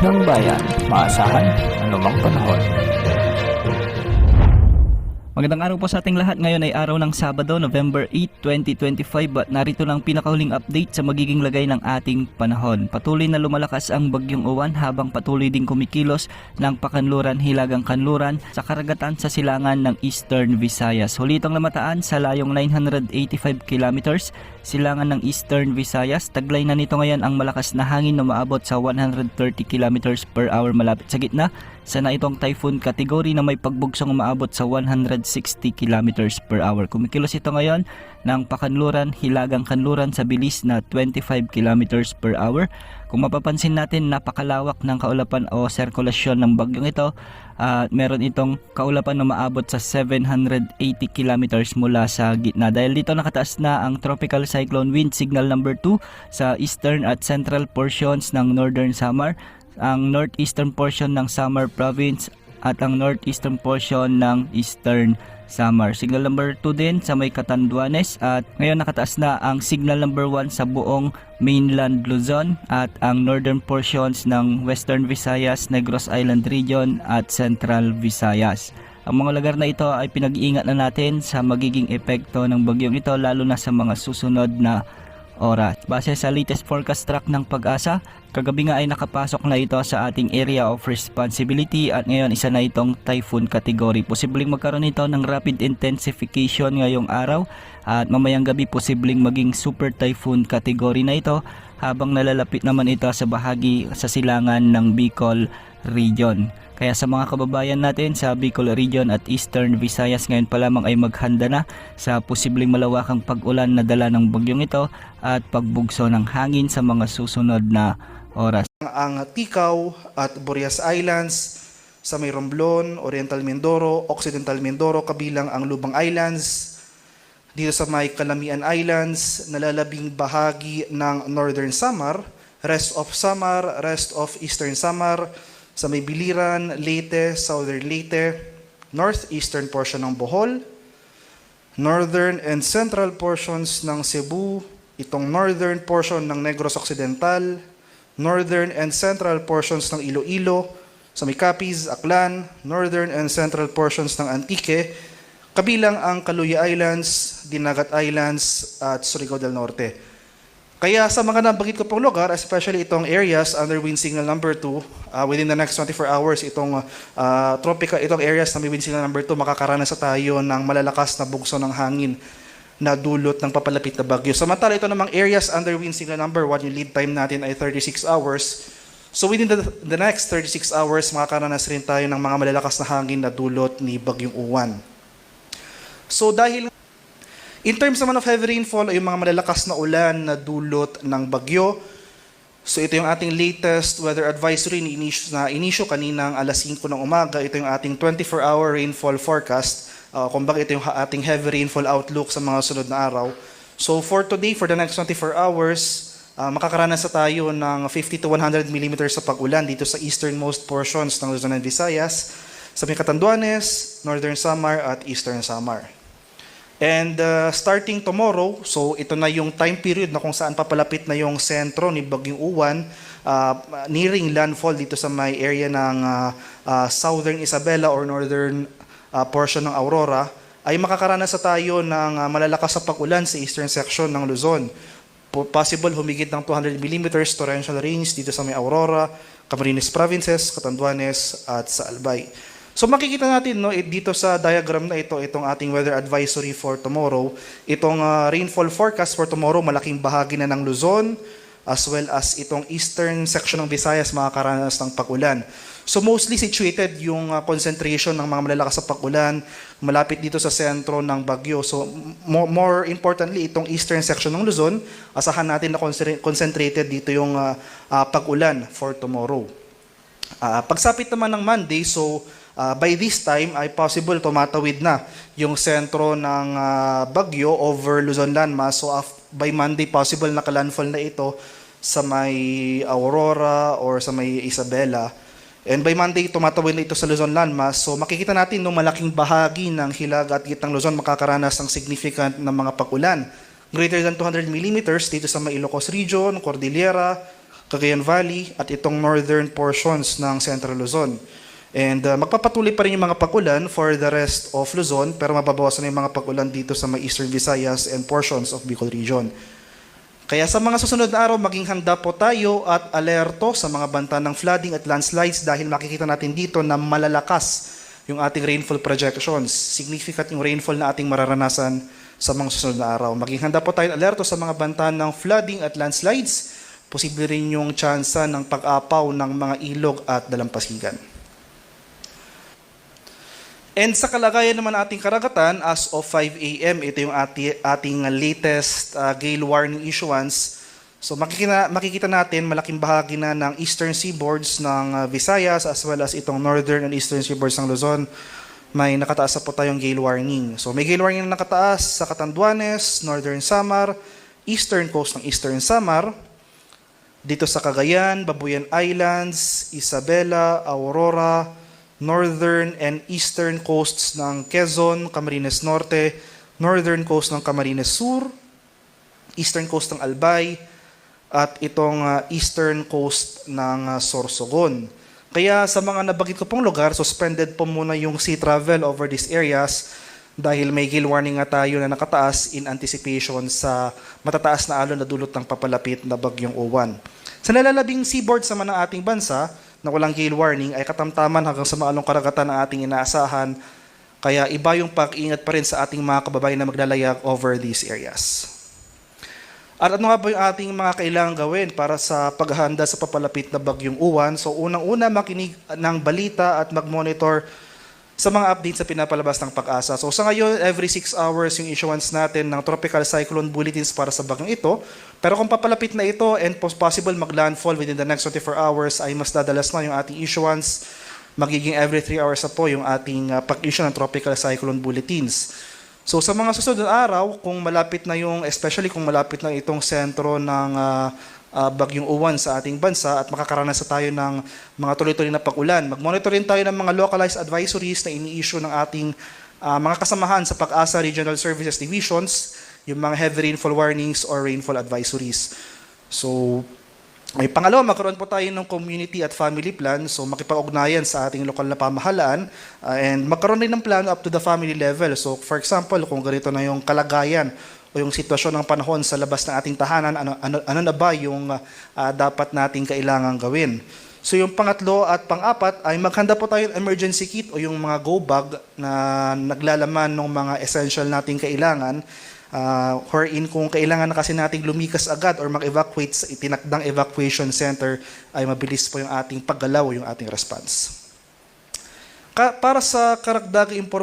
ng bayan, maasahan anumang panahon. Magandang araw po sa ating lahat. Ngayon ay araw ng Sabado, November 8, 2025 at narito lang pinakahuling update sa magiging lagay ng ating panahon. Patuloy na lumalakas ang bagyong Uwan habang patuloy ding kumikilos ng pakanluran, hilagang kanluran sa karagatan sa silangan ng Eastern Visayas. Huli itong namataan sa layong 985 kilometers silangan ng Eastern Visayas. Taglay na nito ngayon ang malakas na hangin na umaabot sa 130 kilometers per hour malapit sa gitna. Sana itong typhoon category na may pagbugsong umaabot sa 160 kilometers per hour. Kumikilos ito ngayon ng pakanluran, hilagang kanluran sa bilis na 25 kilometers per hour. Kung mapapansin natin, napakalawak ng kaulapan o sirkulasyon ng bagyong ito. Meron itong kaulapan na maabot sa 780 kilometers mula sa gitna. Dahil dito nakataas na ang tropical cyclone wind signal number 2 sa eastern at central portions ng northern Samar, ang northeastern portion ng Samar province at ang northeastern portion ng eastern Samar. Signal number 2 din sa may Catanduanes at ngayon nakataas na ang signal number 1 sa buong mainland Luzon at ang northern portions ng Western Visayas, Negros Island region at Central Visayas. Ang mga lugar na ito ay pinag-iingat na natin sa magiging epekto ng bagyong ito lalo na sa mga susunod na oras. Base sa latest forecast track ng Pag-asa, kagabi nga ay nakapasok na ito sa ating area of responsibility at ngayon isa na itong typhoon category. Posibleng magkaroon ito ng rapid intensification ngayong araw at mamayang gabi posibleng maging super typhoon category na ito habang nalalapit naman ito sa bahagi sa silangan ng Bicol region. Kaya sa mga kababayan natin sa Bicol region at Eastern Visayas ngayon pa lamang ay maghanda na sa posibleng malawakang pag-ulan na dala ng bagyong ito at pagbugso ng hangin sa mga susunod na oras. Ang Ticao at Burias Islands sa may Romblon, Oriental Mindoro, Occidental Mindoro kabilang ang Lubang Islands, dito sa may Calamian Islands, nalalabing bahagi ng Northern Samar, rest of Samar, rest of Eastern Samar, sa may Biliran, Leyte, Southern Leyte, northeastern portion ng Bohol, northern and central portions ng Cebu, itong northern portion ng Negros Occidental, northern and central portions ng Iloilo, sa may Capiz, Aklan, northern and central portions ng Antique, kabilang ang Caluya Islands, Dinagat Islands, at Surigao del Norte. Kaya sa mga nabanggit ko pong lugar, especially itong areas under wind signal number 2, within the next 24 hours, itong areas na may wind signal number 2, makakaranas sa tayo ng malalakas na bugso ng hangin na dulot ng papalapit na bagyo. Samantala ito namang areas under wind signal number 1, yung lead time natin ay 36 hours. So within the next 36 hours, makakaranas rin tayo ng mga malalakas na hangin na dulot ni Bagyong Uwan. So dahil in terms naman of heavy rainfall ay yung mga malalakas na ulan na dulot ng bagyo. So ito yung ating latest weather advisory na inisyo kaninang alas 5 ng umaga. Ito yung ating 24-hour rainfall forecast. Kumbaga ito yung ating heavy rainfall outlook sa mga sunod na araw. So for today, for the next 24 hours, makakaranas sa tayo ng 50 to 100 millimeters sa pag-ulan dito sa easternmost portions ng Luzon and Visayas, sa may Catanduanes, Northern Samar at Eastern Samar. And starting tomorrow, so ito na yung time period na kung saan papalapit na yung sentro ni Bagyong Uwan, nearing landfall dito sa may area ng Southern Isabela or northern portion ng Aurora, ay makakaranas sa tayo ng malalakas sa pag-ulan sa eastern section ng Luzon. Possible humigit ng 200 millimeters torrential rains dito sa may Aurora, Camarines Provinces, Catanduanes at sa Albay. So makikita natin dito sa diagram na ito, itong ating weather advisory for tomorrow, itong rainfall forecast for tomorrow, malaking bahagi na ng Luzon, as well as itong eastern section ng Visayas makakaranas ng pag-ulan. So mostly situated yung concentration ng mga malalakas sa pag-ulan malapit dito sa sentro ng bagyo. So more importantly, itong eastern section ng Luzon, asahan natin na concentrated dito yung pag-ulan for tomorrow. Pagsapit naman ng Monday, so by this time ay possible tumatawid na yung sentro ng bagyo over Luzon landmass. So by Monday possible nakalandfall na ito sa may Aurora or sa may Isabela. And by Monday, tumatawid na ito sa Luzon landmass. So makikita natin nung malaking bahagi ng Hilaga at Gitnang Luzon makakaranas ng significant na mga pag-ulan. Greater than 200 millimeters dito sa may Ilocos region, Cordillera, Cagayan Valley, at itong northern portions ng Central Luzon. And magpapatuloy pa rin yung mga pag-ulan for the rest of Luzon, pero mababawasan na yung mga pag-ulan dito sa may Eastern Visayas and portions of Bicol Region. Kaya sa mga susunod na araw, maging handa po tayo at alerto sa mga banta ng flooding at landslides dahil makikita natin dito na malalakas yung ating rainfall projections. Significant yung rainfall na ating mararanasan sa mga susunod na araw. Maging handa po tayo alerto sa mga banta ng flooding at landslides. Posible rin yung tsansa ng pag-apaw ng mga ilog at dalampasigan. And sa kalagayan naman ating karagatan, as of 5 a.m., ito yung ating latest gale warning issuance. So makikita natin malaking bahagi na ng eastern seaboards ng Visayas as well as itong northern and eastern seaboards ng Luzon. May nakataas na po tayong gale warning. So may gale warning na nakataas sa Catanduanes, Northern Samar, eastern coast ng Eastern Samar, dito sa Cagayan, Babuyan Islands, Isabela, Aurora, northern and eastern coasts ng Quezon, Camarines Norte, northern coast ng Camarines Sur, eastern coast ng Albay, at itong eastern coast ng Sorsogon. Kaya sa mga nabanggit ko pong lugar, suspended po muna yung sea travel over these areas dahil may gale warning nga tayo na nakataas in anticipation sa matataas na alon na dulot ng papalapit na bagyong Uwan. Sa nalalabing seaboards naman ng ating bansa, na walang gale warning ay katamtaman hanggang sa maalong karagatan ng ating inaasahan. Kaya iba yung pag-ingat pa rin sa ating mga kababayan na maglalayag over these areas. At ano nga ba yung ating mga kailangan gawin para sa paghahanda sa papalapit na bagyong Uwan? So unang-una makinig ng balita at mag-monitor sa mga updates sa pinapalabas ng Pag-asa. So sa ngayon, every 6 hours yung issuance natin ng tropical cyclone bulletins para sa bagyong ito. Pero kung papalapit na ito and possible mag-landfall within the next 24 hours ay mas dadalas na yung ating issuance. Magiging every 3 hours na po yung ating pag-issue ng tropical cyclone bulletins. So sa mga susunod na araw, kung malapit na yung, especially kung malapit na itong sentro ng bagyong Uwan sa ating bansa at makakaranas na tayo ng mga tuloy-tuloy na pag-ulan. Mag-monitor rin tayo ng mga localized advisories na ini-issue ng ating mga kasamahan sa Pag-asa Regional Services Divisions, yung mga heavy rainfall warnings or rainfall advisories. So, may pangalawa, magkaroon po tayo ng community at family plan. So, makipag-ugnayan sa ating lokal na pamahalaan and magkaroon rin ng plano up to the family level. So, for example, kung ganito na yung kalagayan o yung sitwasyon ng panahon sa labas ng ating tahanan, ano na ba yung dapat nating kailangan gawin. So yung pangatlo at pang-apat ay maghanda po tayo ng emergency kit o yung mga go bag na naglalaman ng mga essential nating kailangan, wherein kung kailangan na kasi nating lumikas agad or mag-evacuate sa itinakdang evacuation center, ay mabilis po yung ating paggalaw, yung ating response. Para sa karagdagang impormasyon,